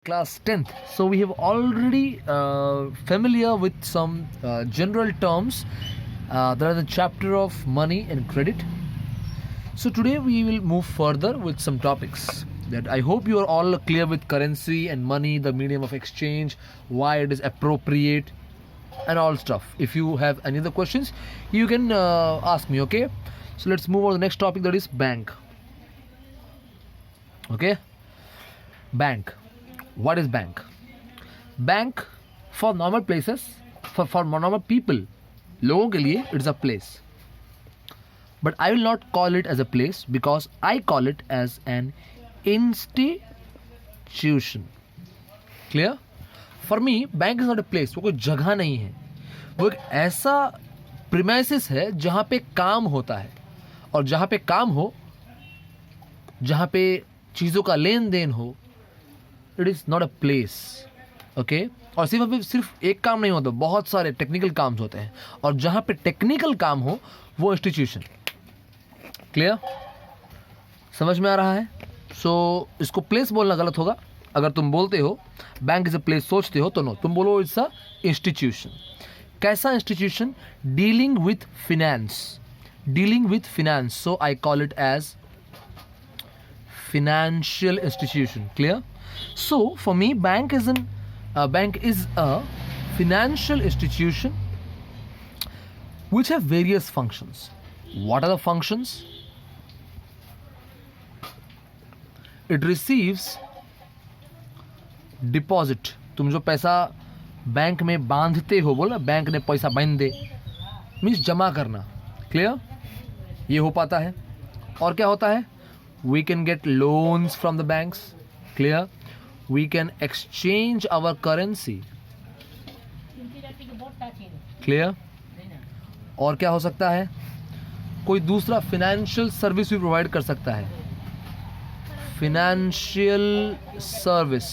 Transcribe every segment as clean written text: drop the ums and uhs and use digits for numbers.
class 10th. So we have already familiar with some general terms. There is a chapter of money and credit. So today we will move further with some topics that I hope you are all clear with currency and money, the medium of exchange, why it is appropriate and all stuff. If you have any other questions, you can ask me, okay? So let's move on to the next topic, that is bank. Okay? Bank. What is bank? Bank for normal places, for normal people, लोगों के लिए it's a place. But I will not call it as a place because I call it as an institution. Clear? For me, bank is not a place. वो कोई जगह नहीं है. वो एक ऐसा premises है जहाँ पे काम होता है. और जहाँ पे काम हो, जहाँ पे चीज़ों का लेन देन हो, it is not a place. Okay? और सिर्फ एक काम नहीं होता, बहुत सारे टेक्निकल काम होते हैं. और जहाँ पे टेक्निकल काम हो वो इंस्टीट्यूशन. क्लियर? समझ में आ रहा है? सो इसको प्लेस बोलना गलत होगा. अगर तुम बोलते हो बैंक इज अ प्लेस सोचते हो तो नो, तुम बोलो इट्स अ इंस्टीट्यूशन. कैसा institution? Dealing with finance. Dealing with finance. So I call it as financial institution. Clear? So for me, bank is a financial institution which have various functions. What are the functions? It receives deposit. तुम जो पैसा bank में बांधते हो, बोला bank ने पैसा बांध दे, मीन्स जमा करना. क्लियर? ये हो पाता है. और क्या होता है? We can get loans from the banks. Clear? We can exchange our currency. Clear? और क्या हो सकता है? कोई दूसरा फाइनेंशियल सर्विस भी प्रोवाइड कर सकता है. फाइनेंशियल सर्विस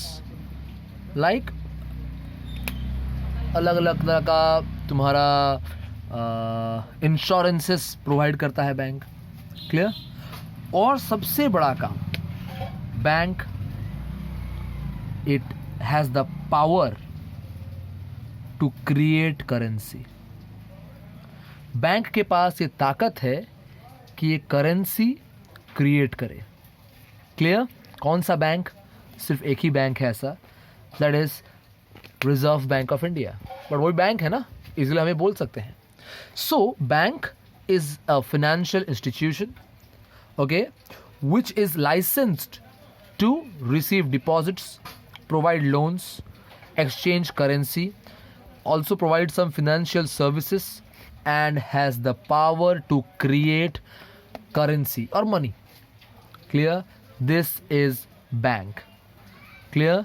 लाइक अलग अलग तरह का तुम्हारा इंश्योरेंसेस प्रोवाइड करता है बैंक. क्लियर? और सबसे बड़ा काम, bank it has the power to create currency. Bank के पास ये ताकत है कि ये करेंसी क्रिएट करे. क्लियर? कौन सा बैंक? सिर्फ एक ही बैंक है ऐसा, that is reserve bank of India. But वही बैंक है ना, इजीली हमें बोल सकते हैं. So bank is a financial institution, okay, which is licensed to receive deposits, provide loans, exchange currency, also provide some financial services, and has the power to create currency or money. Clear? This is bank. Clear?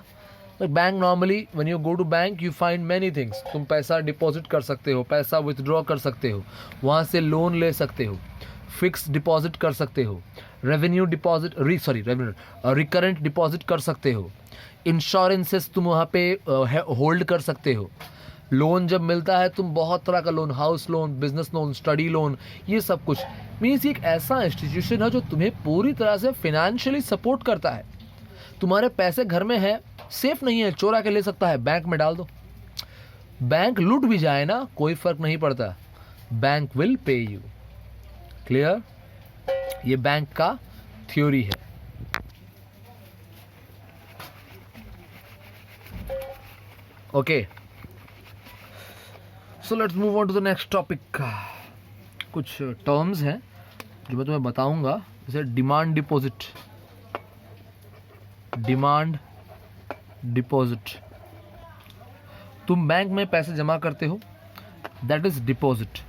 Like bank, normally when you go to bank you find many things. तुम पैसा deposit कर सकते हो, पैसा withdraw कर सकते हो, वहाँ से लोन ले सकते हो, फिक्स डिपॉजिट कर सकते हो, रेवेन्यू डिपॉजिट रिकरेंट डिपॉजिट कर सकते हो, इंश्योरेंसेस तुम वहाँ पे होल्ड कर सकते हो. लोन जब मिलता है तुम बहुत तरह का loan, house loan, business loan, study loan, ये सब कुछ मीन्स एक ऐसा इंस्टीट्यूशन है जो तुम्हें पूरी तरह से फिनेंशियली सपोर्ट करता है. तुम्हारे पैसे घर में है, सेफ नहीं है, चोरा के ले सकता है, बैंक में डाल दो. बैंक लूट भी जाए ना, कोई फर्क नहीं पड़ता, bank will pay you. Clear? ये बैंक का थ्योरी है. Okay, so let's move on to the next topic. कुछ टर्म्स हैं जो मैं तुम्हें बताऊंगा, जैसे डिमांड डिपॉजिट. डिमांड डिपॉजिट, तुम बैंक में पैसे जमा करते हो, दैट इज डिपॉजिट.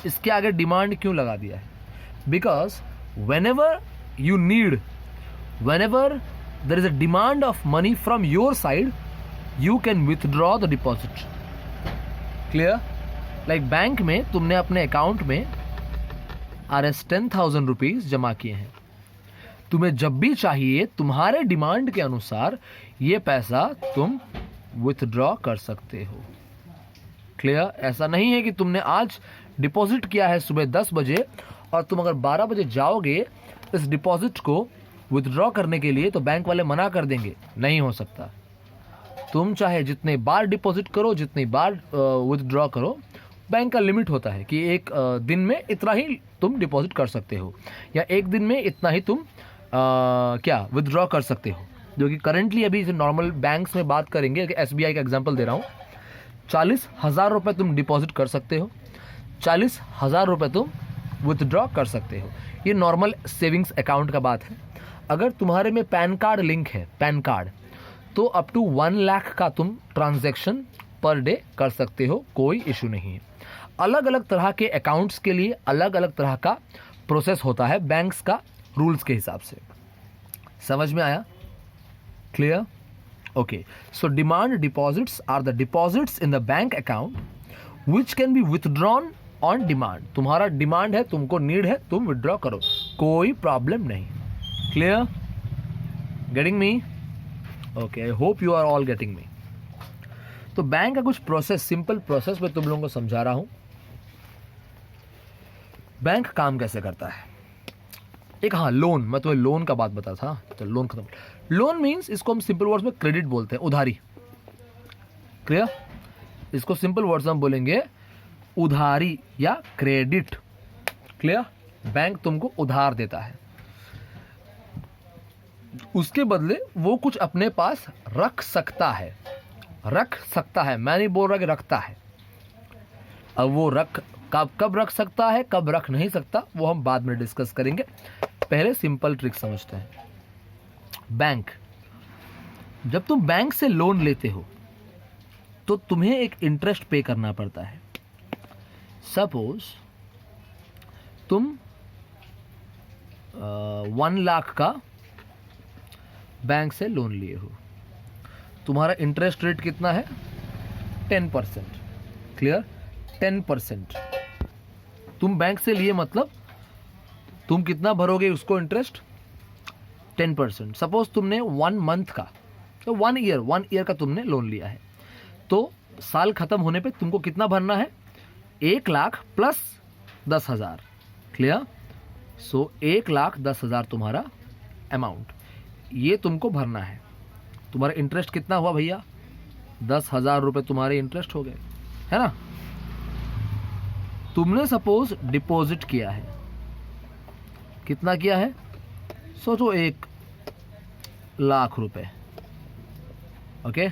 इसके आगे डिमांड क्यों लगा दिया है? Because whenever there is a demand of money from your side, you can withdraw the deposit. Clear? Like bank में तुमने अपने अकाउंट में ₹10,000 रुपीज जमा किए हैं. तुम्हें जब भी चाहिए तुम्हारे डिमांड के अनुसार ये पैसा तुम विथड्रॉ कर सकते हो. क्लियर? ऐसा नहीं है कि तुमने आज डिपॉजिट किया है सुबह 10 बजे और तुम अगर 12 बजे जाओगे इस डिपॉजिट को विथड्रॉ करने के लिए तो बैंक वाले मना कर देंगे, नहीं हो सकता. तुम चाहे जितने बार डिपॉजिट करो, जितनी बार विथड्रॉ करो, बैंक का लिमिट होता है कि एक दिन में इतना ही तुम डिपॉजिट कर सकते हो, या एक दिन में इतना ही तुम क्या विथड्रॉ कर सकते हो। जो कि करेंटली अभी नॉर्मल बैंक्स में बात करेंगे, SBI का एग्जांपल दे रहा हूँ, 40,000 रुपये तुम डिपॉजिट कर सकते हो, 40,000 रुपये तुम विथड्रॉ कर सकते हो। ये नॉर्मल सेविंग्स अकाउंट का बात है। अगर तुम्हारे में पैन कार्ड लिंक है, पैन कार्ड, तो अप टू 1 लाख का तुम ट्रांजैक्शन पर डे कर सकते हो, कोई इशू नहीं है। अलग अलग तरह के अकाउंट्स के लिए अलग अलग तरह का प्रोसेस होता है बैंक्स का रूल्स के हिसाब से। समझ में आया? Clear? Okay, so demand deposits are the deposits in the bank account which can be withdrawn on demand. तुम्हारा डिमांड है, तुमको नीड है, तुम विथड्रॉ करो, कोई प्रॉब्लम नहीं। Clear? Getting me? Okay, I hope you are all getting me. तो bank का कुछ प्रोसेस, सिंपल प्रोसेस मैं तुम लोगों को समझा रहा हूं। बैंक काम कैसे करता है। एक हाँ, लोन, मैं तुम्हें लोन का बात बता था। तो लोन खत्म। लोन मीन्स, इसको हम सिंपल वर्ड्स में क्रेडिट बोलते हैं, उधारी। क्लियर? इसको सिंपल वर्ड्स में बोलेंगे उधारी या क्रेडिट। क्लियर? बैंक तुमको उधार देता है, उसके बदले वो कुछ अपने पास रख सकता है। रख सकता है, मैं नहीं बोल रहा कि रखता है। अब वो कब रख सकता है, कब रख नहीं सकता, वो हम बाद में डिस्कस करेंगे। पहले सिंपल ट्रिक समझते हैं। बैंक, जब तुम बैंक से लोन लेते हो तो तुम्हें एक इंटरेस्ट पे करना पड़ता है। सपोज तुम 1 लाख का बैंक से लोन लिए हो, तुम्हारा इंटरेस्ट रेट कितना है? 10%। क्लियर? 10%। तुम बैंक से लिए मतलब तुम कितना भरोगे उसको इंटरेस्ट? 10%। सपोज तुमने 1 मंथ का, तो 1 ईयर का तुमने लोन लिया है, तो साल खत्म होने पे तुमको कितना भरना है? 1 लाख प्लस 10,000। क्लियर? सो 1,10,000 तुम्हारा अमाउंट, ये तुमको भरना है। तुम्हारा इंटरेस्ट कितना हुआ भैया? 10,000 रुपये तुम्हारे इंटरेस्ट हो गए, है ना? तुमने सपोज डिपॉजिट किया है, कितना किया है? सोचो 1 लाख रुपए। ओके,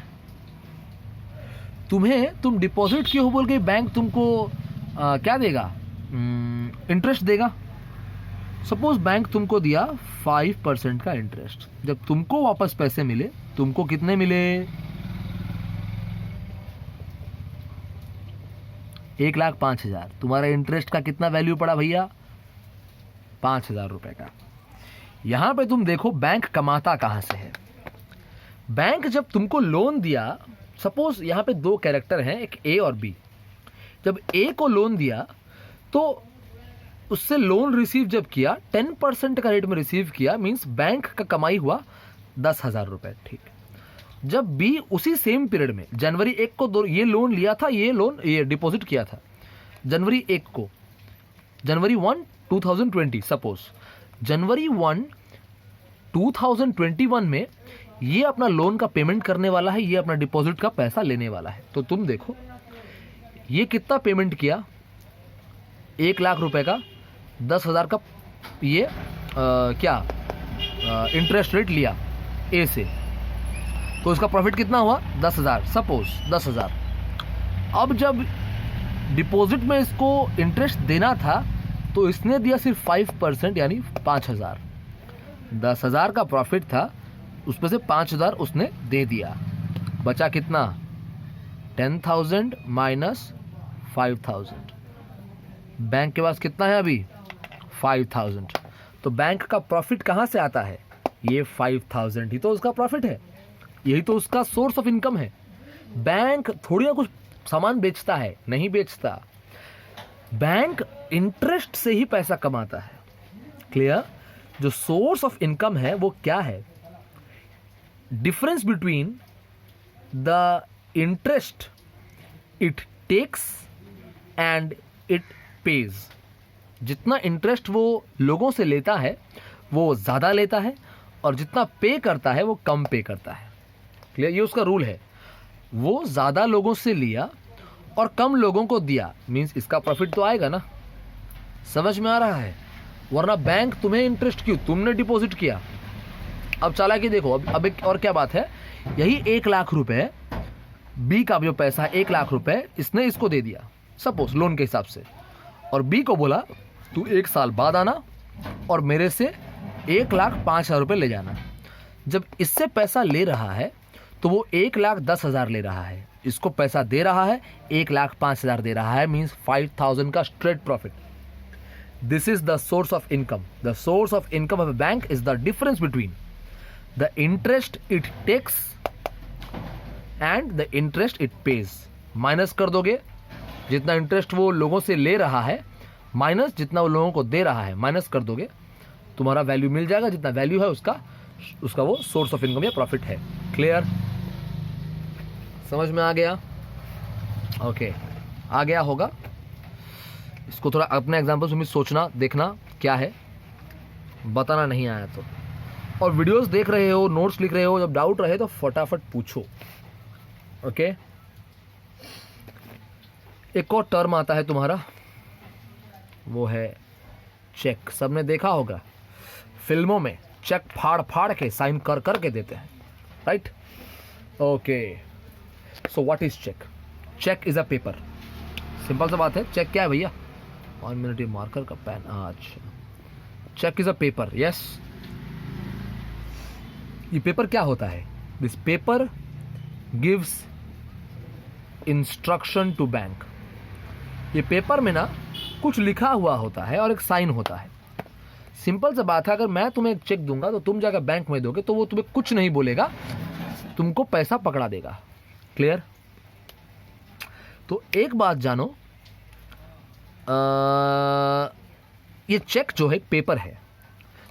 तुम डिपॉजिट किए हो बोल के बैंक तुमको क्या देगा? इंटरेस्ट देगा। सपोज बैंक तुमको दिया 5% का इंटरेस्ट। जब तुमको वापस पैसे मिले, तुमको कितने मिले? 1,05,000। तुम्हारा इंटरेस्ट का कितना वैल्यू पड़ा भैया? 5,000 रुपए का। यहां पे तुम देखो बैंक कमाता कहां से है। बैंक जब तुमको लोन दिया, सपोज यहां पे 2 कैरेक्टर हैं, एक ए और बी। जब ए को लोन दिया तो उससे लोन रिसीव जब किया, 10% का रेट में रिसीव किया, मींस बैंक का कमाई हुआ 10,000 रुपए। ठीक। जब बी उसी सेम पीरियड में जनवरी 1 को ये लोन लिया था, ये डिपॉजिट किया था जनवरी 1 को, जनवरी 1 2020। सपोज जनवरी 1 2021 में ये अपना लोन का पेमेंट करने वाला है, ये अपना डिपॉजिट का पैसा लेने वाला है। तो तुम देखो ये कितना पेमेंट किया? 1 लाख रुपए का 10,000 का ये इंटरेस्ट रेट लिया ए से, तो इसका प्रॉफिट कितना हुआ? 10,000। सपोज 10,000। अब जब डिपॉजिट में इसको इंटरेस्ट देना था तो इसने दिया सिर्फ 5%, यानी 5,000। 10,000 का प्रॉफिट था, उसमें से 5,000 उसने दे दिया। बचा कितना? 10,000 माइनस 5,000। बैंक के पास कितना है अभी? 5,000। तो बैंक का प्रॉफिट कहां से आता है? ये 5,000 ही तो उसका प्रॉफिट है, यही तो उसका सोर्स ऑफ इनकम है। बैंक थोड़ी ना कुछ सामान बेचता है, नहीं बेचता। बैंक इंटरेस्ट से ही पैसा कमाता है। क्लियर? जो सोर्स ऑफ इनकम है वो क्या है? Difference between the interest it takes and it pays. जितना इंटरेस्ट वो लोगों से लेता है वो ज़्यादा लेता है, और जितना पे करता है वो कम पे करता है। क्लियर? ये उसका रूल है। वो ज़्यादा लोगों से लिया और कम लोगों को दिया, मीन्स इसका प्रॉफिट तो आएगा ना। समझ में आ रहा है? वरना बैंक तुम्हें इंटरेस्ट क्यों, तुमने डिपॉजिट किया। अब चालाकी देखो, अब एक और क्या बात है, यही 1 लाख रुपए बी का जो पैसा 1 लाख रुपए इसने इसको दे दिया सपोज लोन के हिसाब से, और बी को बोला तू 1 साल बाद आना और मेरे से 1,05,000 रुपये ले जाना। जब इससे पैसा ले रहा है तो वो 1,10,000 ले रहा है, इसको पैसा दे रहा है 1,05,000 दे रहा है, मीन्स 5,000 का straight profit. This is the source of income. The source of income of a bank is the difference between the interest it takes and the interest it pays. Minus कर दोगे जितना इंटरेस्ट वो लोगों से ले रहा है माइनस जितना वो लोगों को दे रहा है, माइनस कर दोगे तुम्हारा वैल्यू मिल जाएगा, जितना वैल्यू है उसका वो सोर्स ऑफ इनकम या प्रॉफिट है। क्लियर? समझ में आ गया? ओके, आ गया होगा। इसको थोड़ा अपने एग्जांपल में सोचना, देखना क्या है, बताना नहीं आया तो। और वीडियोस देख रहे हो, नोट्स लिख रहे हो, जब डाउट रहे तो फटाफट पूछो। ओके, एक और टर्म आता है तुम्हारा, वो है चेक। सबने देखा होगा फिल्मों में चेक फाड़ फाड़ के साइन कर करके देते हैं, right? Okay, so what is cheque? Cheque is a paper. Simple सा बात है। चेक क्या है भैया? 1 मिनट, ये मार्कर का पेन। अच्छा, cheque is a paper. Yes, ये पेपर क्या होता है? This paper gives instruction to bank. ये पेपर में ना कुछ लिखा हुआ होता है और एक साइन होता है। सिंपल सा बात है, अगर मैं तुम्हें एक चेक दूंगा तो तुम जाकर बैंक में दोगे तो वो तुम्हें कुछ नहीं बोलेगा, तुमको पैसा पकड़ा देगा। क्लियर? तो एक बात जानो, ये चेक जो है पेपर है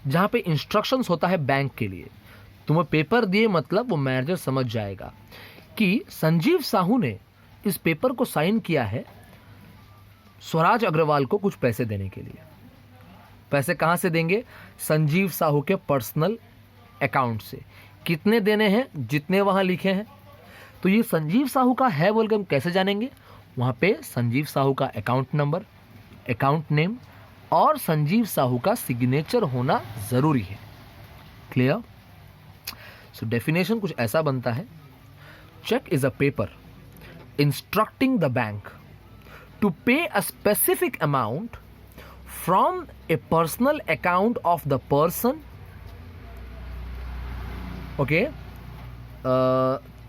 जहां पे इंस्ट्रक्शंस होता है बैंक के लिए। तुम्हें पेपर दिए मतलब वो मैनेजर समझ जाएगा कि संजीव साहू ने इस पेपर को साइन किया है स्वराज अग्रवाल को कुछ पैसे देने के लिए। पैसे कहां से देंगे? संजीव साहू के पर्सनल अकाउंट से। कितने देने हैं? जितने वहां लिखे हैं। तो ये संजीव साहू का है बोलकर हम कैसे जानेंगे? वहां पे संजीव साहू का अकाउंट नंबर, अकाउंट नेम और संजीव साहू का सिग्नेचर होना जरूरी है। क्लियर? सो डेफिनेशन कुछ ऐसा बनता है, cheque is a paper instructing the bank to pay a specific amount from a personal account of the person, okay,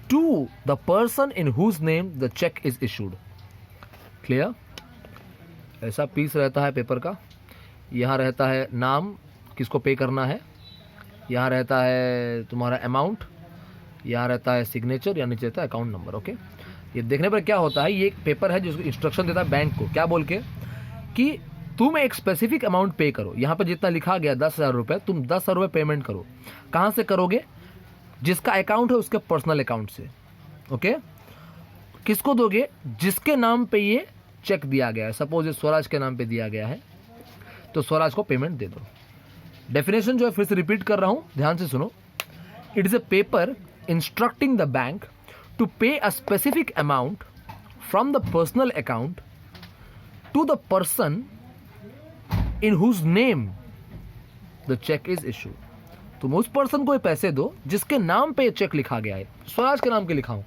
to the person in whose name the check is issued. Clear? ऐसा piece रहता है paper का। यहाँ रहता है नाम, किसको पे करना है, यहाँ रहता है तुम्हारा अमाउंट, यहाँ रहता है सिग्नेचर, या नीचे रहता है अकाउंट नंबर। ओके, ये देखने पर क्या होता है, ये एक पेपर है जिसको इंस्ट्रक्शन देता है बैंक को, क्या बोल के कि तुम एक स्पेसिफिक अमाउंट पे करो। यहाँ पर जितना लिखा गया 10,000 रुपये, तुम 10,000 रुपये पेमेंट करो। कहाँ से करोगे? जिसका अकाउंट है उसके पर्सनल अकाउंट से। ओके, किसको दोगे? जिसके नाम पे ये चेक दिया गया है। सपोज ये स्वराज के नाम पे दिया गया है तो स्वराज को पेमेंट दे दो। डेफिनेशन जो है फिर से रिपीट कर रहा हूँ, ध्यान से सुनो। It is a paper instructing the bank to pay a specific amount from the personal account to the person in whose name the check is issued. तुम उस पर्सन को पैसे दो जिसके नाम पे चेक लिखा गया है। स्वराज के नाम के लिखा हूं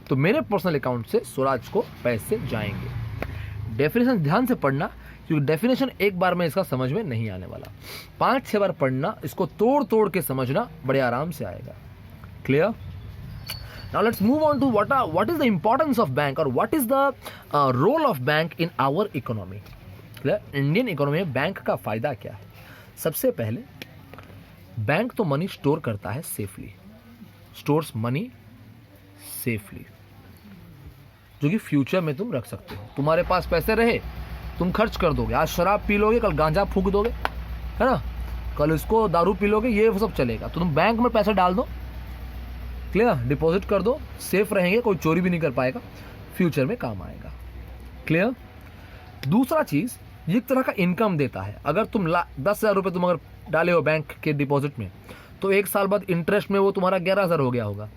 तो मेरे पर्सनल अकाउंट से स्वराज को पैसे जाएंगे। डेफिनेशन ध्यान से पढ़ना, क्योंकि डेफिनेशन एक बार में इसका समझ में नहीं आने वाला। 5-6 बार पढ़ना, इसको तोड़ तोड़ के समझना, बड़े आराम से आएगा। Clear? Now let's move on to what is the importance of bank or what is the role of bank in our economy. Indian economy में बैंक का फायदा क्या है? सबसे पहले बैंक तो मनी स्टोर करता है सेफली, स्टोर्स मनी सेफली, जो कि फ्यूचर में तुम रख सकते हो। तुम्हारे पास पैसे रहे, तुम खर्च कर दोगे। आज शराब पी लोगे, कल गांजा फूंक दोगे, है ना, कल इसको दारू पी लोगे, ये सब चलेगा। तो तुम बैंक में पैसे डाल दो, क्लियर, डिपॉजिट कर दो, सेफ रहेंगे, कोई चोरी भी नहीं कर पाएगा, फ्यूचर में काम आएगा। क्लियर? दूसरा चीज, ये एक तरह का इनकम देता है। अगर तुम 10,000 रुपये तुम अगर डाले हो बैंक के डिपॉजिट में, तो 1 साल बाद इंटरेस्ट में वो तुम्हारा 11,000 हो गया होगा।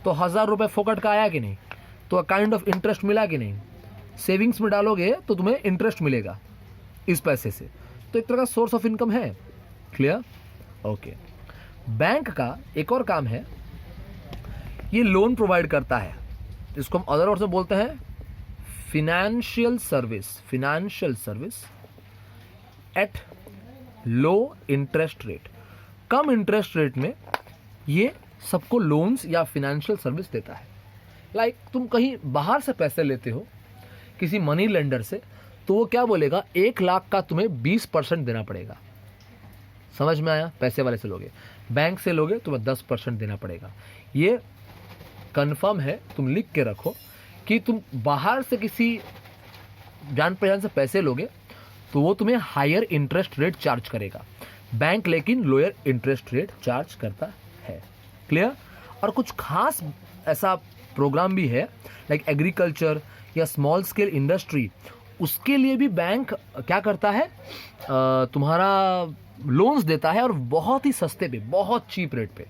तो 1000 रुपये फोकट का आया कि नहीं, तो काइंड ऑफ इंटरेस्ट मिला कि नहीं। सेविंग्स में डालोगे तो तुम्हें इंटरेस्ट मिलेगा इस पैसे से, तो एक तरह का सोर्स ऑफ इनकम है। क्लियर? ओके। बैंक का एक और काम है, ये लोन प्रोवाइड करता है, इसको हम अदर वर्ड से बोलते हैं financial service at low interest rate. Come interest rate में ये सबको लोन्स या फिनेंशियल सर्विस देता है। लाइक तुम कहीं बाहर से पैसे लेते हो किसी मनी लेंडर से, तो वो क्या बोलेगा, 1 लाख का तुम्हें 20% देना पड़ेगा। समझ में आया? पैसे वाले से लोगे, बैंक से लोगे तुम्हें 10% देना पड़ेगा। ये कंफर्म है, तुम लिख के रखो कि तुम बाहर से किसी जान पहचान से पैसे लोगे तो वो तुम्हें हायर इंटरेस्ट रेट चार्ज करेगा, बैंक लेकिन लोअर इंटरेस्ट रेट चार्ज करता है। क्लियर? और कुछ खास ऐसा प्रोग्राम भी है लाइक एग्रीकल्चर या स्मॉल स्केल इंडस्ट्री, उसके लिए भी बैंक क्या करता है, तुम्हारा लोन्स देता है और बहुत ही सस्ते पे, बहुत चीप रेट पे।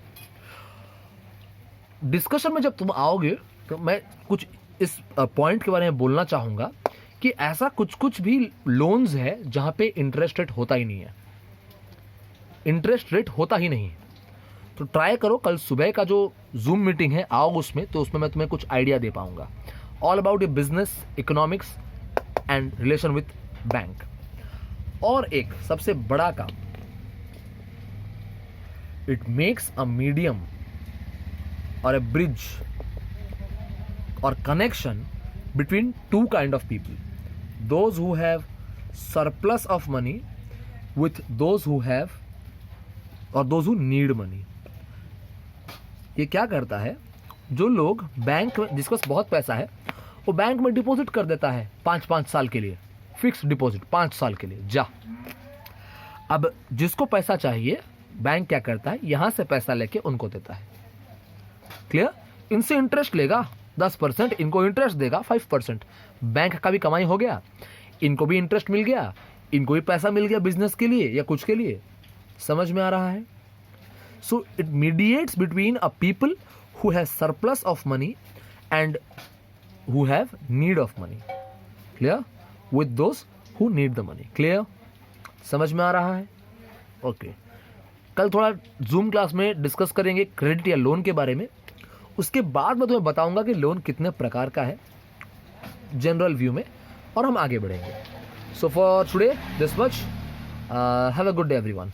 डिस्कशन में जब तुम आओगे तो मैं कुछ इस पॉइंट के बारे में बोलना चाहूँगा कि ऐसा कुछ भी लोन्स है जहाँ पे इंटरेस्ट रेट होता ही नहीं है, इंटरेस्ट रेट होता ही नहीं है। तो ट्राई करो, कल सुबह का जो जूम मीटिंग है आओ उसमें, तो उसमें मैं तुम्हें कुछ आइडिया दे पाऊंगा all about A business, economics and relation with bank. और एक सबसे बड़ा काम, इट मेक्स अ मीडियम और ए bridge or connection between two kind of people, those who have surplus of money with those who have or those who need money। ये क्या करता है, जो लोग बैंक में, जिसके पास बहुत पैसा है वो बैंक में डिपॉजिट कर देता है 5-5 साल के लिए, फिक्स डिपॉजिट 5 साल के लिए जा। अब जिसको पैसा चाहिए बैंक क्या करता है, यहां से पैसा लेके उनको देता है। क्लियर? इनसे इंटरेस्ट लेगा 10%, इनको इंटरेस्ट देगा 5%। बैंक का भी कमाई हो गया, इनको भी इंटरेस्ट मिल गया, इनको भी पैसा मिल गया बिजनेस के लिए या कुछ के लिए। समझ में आ रहा है? So it mediates between a people who have surplus of money and who have need of money. Clear? With those who need the money. Clear? समझ में आ रहा है? ओके। कल थोड़ा जूम क्लास में डिस्कस करेंगे क्रेडिट या लोन के बारे में। उसके बाद मैं तुम्हें बताऊंगा कि लोन कितने प्रकार का है जनरल व्यू में, और हम आगे बढ़ेंगे। So for today this much, have a good day everyone.